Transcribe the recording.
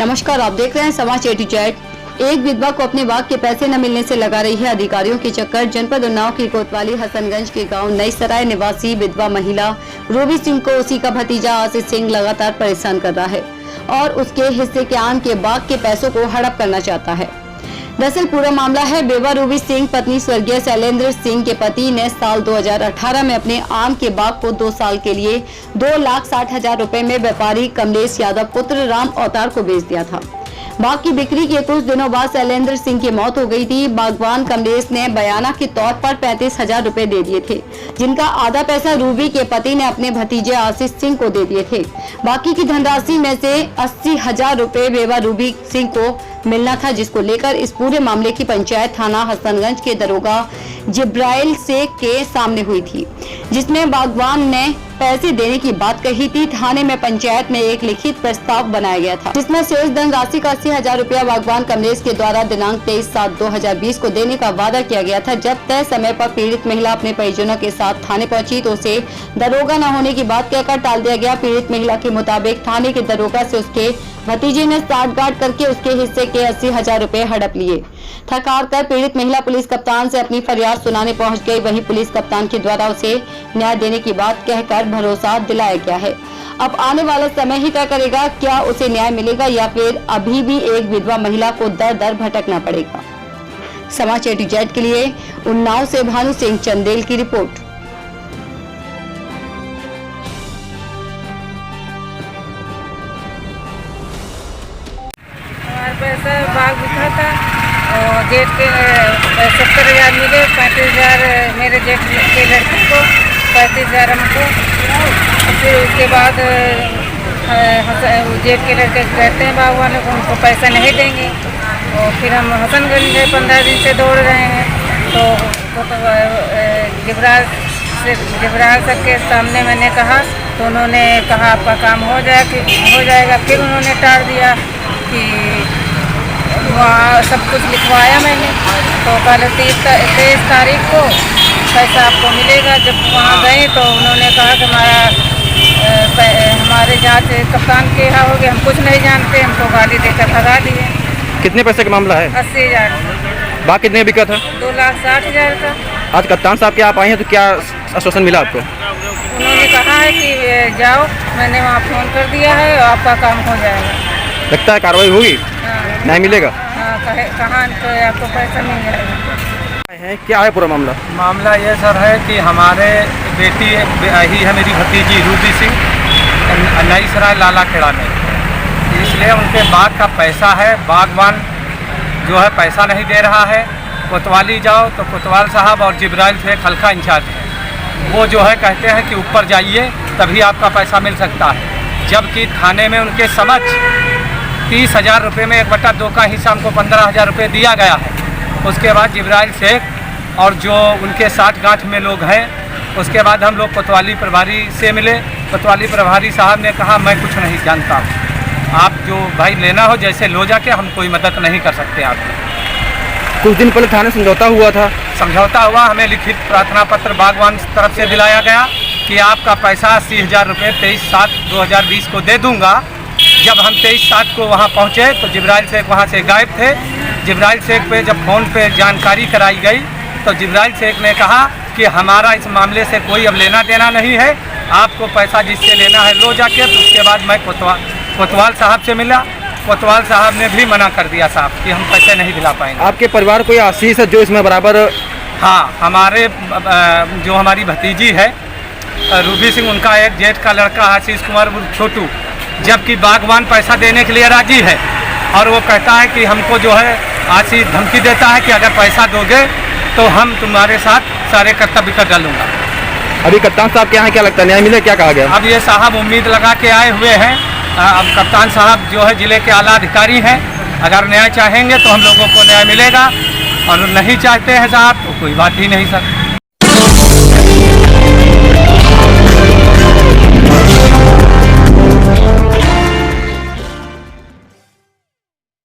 नमस्कार, आप देख रहे हैं समाज A to Z। एक विधवा को अपने वाक के पैसे न मिलने से लगा रही है अधिकारियों की चक्कर। जनपद उन्नाव की कोतवाली हसनगंज के गांव नई सराय निवासी विधवा महिला रूबी सिंह को उसी का भतीजा आशीष सिंह लगातार परेशान कर रहा है और उसके हिस्से के आम के वाक के पैसों को हड़प करना चाहता है। दरअसल पूरा मामला है बेवा रूबी सिंह पत्नी स्वर्गीय शैलेंद्र सिंह के पति ने साल 2018 में अपने आम के बाग को 2 साल के लिए 2,60,000 रुपए में व्यापारी कमलेश यादव पुत्र राम अवतार को बेच दिया था। बाग की बिक्री के कुछ दिनों बाद शैलेंद्र सिंह की मौत हो गई थी। बागवान कमलेश ने बयाना के तौर पर 35,000 रुपए दे दिए थे, जिनका आधा पैसा रूबी के पति ने अपने भतीजे आशीष सिंह को दे दिए थे। बाकी की धनराशि में से 80,000 रुपए बेवा रूबी सिंह को मिलना था, जिसको लेकर इस पूरे मामले की पंचायत थाना हसनगंज के दरोगा जिब्राइल शेख के सामने हुई थी, जिसमें बागवान ने पैसे देने की बात कही थी। थाने में पंचायत में एक लिखित प्रस्ताव बनाया गया था, जिसमें शेष धन राशि का 80,000 रुपया बागवान कमलेश के द्वारा दिनांक 23/7/2020 को देने का वादा किया गया था। जब तय समय पर पीड़ित महिला अपने परिजनों के साथ थाने पहुंची तो उसे दरोगा न होने की बात कहकर टाल दिया गया। पीड़ित महिला के मुताबिक थाने के दरोगा से उसके भतीजे ने साठगांठ करके उसके हिस्से के 80,000 रुपए हड़प लिए। थक हार कर पीड़ित महिला पुलिस कप्तान से अपनी फरियाद सुनाने पहुंच गई। वहीं पुलिस कप्तान के द्वारा उसे न्याय देने की बात कहकर भरोसा दिलाया गया है। अब आने वाला समय ही तय करेगा क्या उसे न्याय मिलेगा या फिर अभी भी एक विधवा महिला को दर दर भटकना पड़ेगा। समाज A to Z के लिए उन्नाव से भानु सिंह चंदेल की रिपोर्ट। पैसा बाग बिका था और जेठ के 70,000 मिले, 35,000 मेरे जेठ के लड़के को, 35,000 हमको। फिर उसके बाद जेठ के लड़के कहते हैं बागवान को उनको पैसा नहीं देंगे। और फिर हम हसनगंज में 15 दिन से दौड़ रहे हैं तो जिब्राइल सर के सामने मैंने कहा तो उन्होंने कहा आपका काम हो जाएगा। फिर उन्होंने टाल दिया कि वहाँ सब कुछ लिखवाया मैंने, तो कल 23 तारीख को पैसा आपको मिलेगा। जब वहाँ गए तो उन्होंने कहा कि हमारे जांच कप्तान के यहाँ हो गए, हम कुछ नहीं जानते, हमको गाली देकर भगा दिए। कितने पैसे का मामला है? 80,000। बाकी कितने बिका था? 2,60,000 का। आज कप्तान साहब के आप आए हैं तो क्या आश्वासन मिला आपको? उन्होंने कहा है कि जाओ, मैंने वहाँ फ़ोन कर दिया है, आपका काम हो जाएगा। लगता है कार्रवाई होगी? न्याय मिलेगा? कहाँ तो आपको पैसा मिल जाएगा। क्या है पूरा मामला? मामला ये सर है कि हमारे बेटी ही है, मेरी भतीजी रूबी सिंह नई सराय लाला खेड़ा में, इसलिए उनके बाग का पैसा है। बागवान जो है पैसा नहीं दे रहा है। कोतवाली जाओ तो कोतवाल साहब और जिब्राइल से हल्का इंचार्ज है, वो जो है कहते हैं कि ऊपर जाइए तभी आपका पैसा मिल सकता है। जबकि थाने में उनके समक्ष 30,000 रुपये में 1/2 का हिस्सा हमको 15,000 रुपये दिया गया है। उसके बाद जिब्राइल शेख और जो उनके 60 में लोग हैं, उसके बाद हम लोग कोतवाली प्रभारी से मिले। कोतवाली प्रभारी साहब ने कहा मैं कुछ नहीं जानता, आप जो भाई लेना हो जैसे लो जाके, हम कोई मदद नहीं कर सकते आपकी। कुछ दिन पहले थाने समझौता हुआ था। समझौता हुआ, हमें लिखित प्रार्थना पत्र बागवान तरफ से दिलाया गया कि आपका पैसा 80,000 रुपये 23/7/2020 को दे दूंगा। जब हम 23/7 को वहाँ पहुँचे तो जिब्राइल शेख वहाँ से गायब थे। जिब्राइल शेख पे जब फ़ोन पे जानकारी कराई गई तो जिब्राइल शेख ने कहा कि हमारा इस मामले से कोई अब लेना देना नहीं है, आपको पैसा जिससे लेना है लो जाके। तो उसके बाद मैं कोतवाल साहब से मिला, कोतवाल साहब ने भी मना कर दिया साहब कि हम पैसे नहीं दिला पाएंगे। आपके परिवार कोई आशीष है जो इसमें बराबर? हाँ, हमारे जो हमारी भतीजी है रूबी सिंह, उनका एक जेठ का लड़का आशीष कुमार छोटू, जबकि बागवान पैसा देने के लिए राजी है और वो कहता है कि हमको जो है आशीष धमकी देता है कि अगर पैसा दोगे तो हम तुम्हारे साथ सारे कर्तव्य कर डालूंगा। अभी कप्तान साहब के यहाँ क्या लगता है न्याय मिले, क्या कहा गया? अब ये साहब उम्मीद लगा के आए हुए हैं। अब कप्तान साहब जो है जिले के आला अधिकारी हैं, अगर न्याय चाहेंगे तो हम लोगों को न्याय मिलेगा और नहीं चाहते हैं साहब तो कोई बात ही नहीं सर।